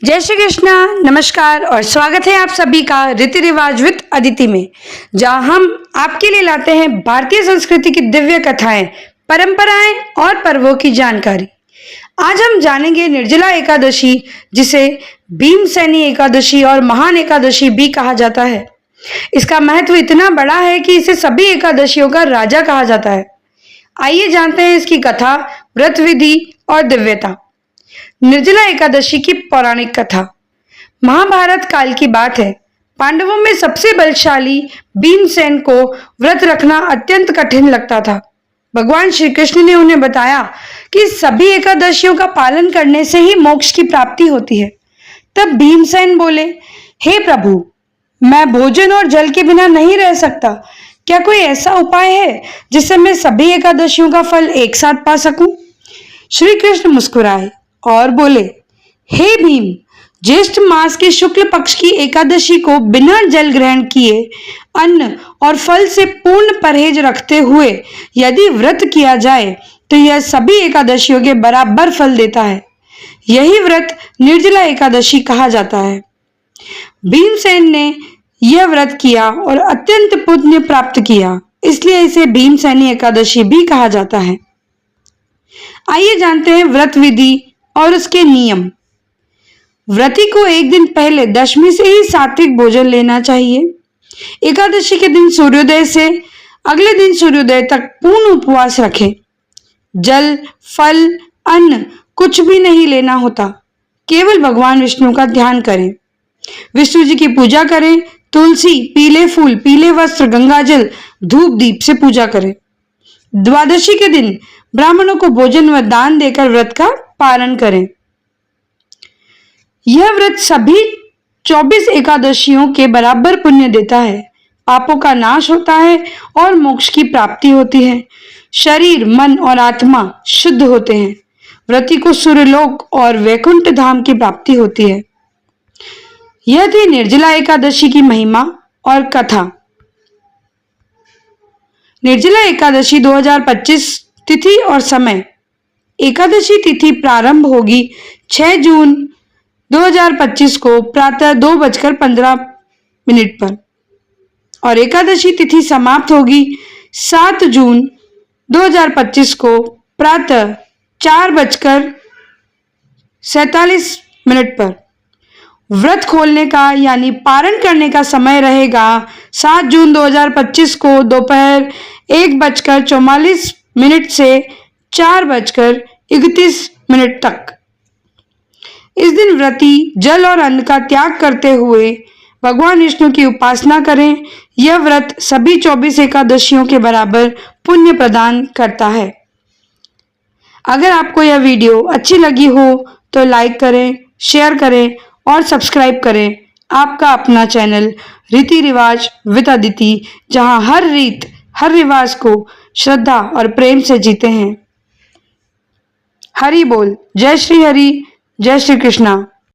जय श्री कृष्णा, नमस्कार और स्वागत है आप सभी का रीति रिवाज विद अदिति में, जहां हम आपके लिए लाते हैं भारतीय संस्कृति की दिव्य कथाएं, परंपराएं और पर्वों की जानकारी। आज हम जानेंगे निर्जला एकादशी, जिसे भीमसेनी एकादशी और महान एकादशी भी कहा जाता है। इसका महत्व इतना बड़ा है कि इसे सभी एकादशियों का राजा कहा जाता है। आइए जानते हैं इसकी कथा, व्रत विधि और दिव्यता। निर्जला एकादशी की पौराणिक कथा। महाभारत काल की बात है। पांडवों में सबसे बलशाली भीमसेन को व्रत रखना अत्यंत कठिन लगता था। भगवान श्री कृष्ण ने उन्हें बताया कि सभी एकादशियों का पालन करने से ही मोक्ष की प्राप्ति होती है। तब भीमसेन बोले, हे प्रभु, मैं भोजन और जल के बिना नहीं रह सकता। क्या कोई ऐसा उपाय है जिससे मैं सभी एकादशियों का फल एक साथ पा सकूं? श्री कृष्ण मुस्कुराए और बोले, हे भीम, ज्येष्ठ मास के शुक्ल पक्ष की एकादशी को बिना जल ग्रहण किए, अन्न और फल से पूर्ण परहेज रखते हुए यदि व्रत किया जाए तो यह सभी एकादशियों के बराबर फल देता है। यही व्रत निर्जला एकादशी कहा जाता है। भीमसेन ने यह व्रत किया और अत्यंत पुण्य प्राप्त किया, इसलिए इसे भीमसेनी एकादशी भी कहा जाता है। आइए जानते हैं व्रत विधि और उसके नियम। व्रती को एक दिन पहले दशमी से ही सात्विक भोजन लेना चाहिए। एकादशी के दिन सूर्योदय से अगले दिन सूर्योदय तक पूर्ण उपवास रखें। जल, फल, अन्न कुछ भी नहीं लेना होता। केवल भगवान विष्णु का ध्यान करें। विष्णु जी की पूजा करें। तुलसी, पीले फूल, पीले वस्त्र, गंगाजल, धूप दीप से पूजा करें। द्वादशी के दिन ब्राह्मणों को भोजन व दान देकर व्रत का पालन करें। यह व्रत सभी 24 एकादशियों के बराबर पुण्य देता है। पापों का नाश होता है और मोक्ष की प्राप्ति होती है। शरीर, मन और आत्मा शुद्ध होते हैं। व्रती को सूर्यलोक और वैकुंठ धाम की प्राप्ति होती है। यह थी निर्जला एकादशी की महिमा और कथा। निर्जला एकादशी 2025 तिथि और समय। एकादशी तिथि प्रारंभ होगी 6 जून 2025 को प्रातः 2:15 पर और एकादशी तिथि समाप्त होगी 7 जून 2025 को प्रातः 4:47 पर। व्रत खोलने का यानी पारण करने का समय रहेगा 7 जून 2025 को दोपहर 1:44 से 4:31 तक। इस दिन व्रती जल और अन्न का त्याग करते हुए भगवान विष्णु की उपासना करें। यह व्रत सभी 24 एकादशियों के बराबर पुण्य प्रदान करता है। अगर आपको यह वीडियो अच्छी लगी हो तो लाइक करें, शेयर करें और सब्सक्राइब करें। आपका अपना चैनल रीति रिवाज विद अदिति, जहां हर रीत हर रिवाज को श्रद्धा और प्रेम से जीते हैं। हरि बोल। जय श्री हरि, जय श्री कृष्णा।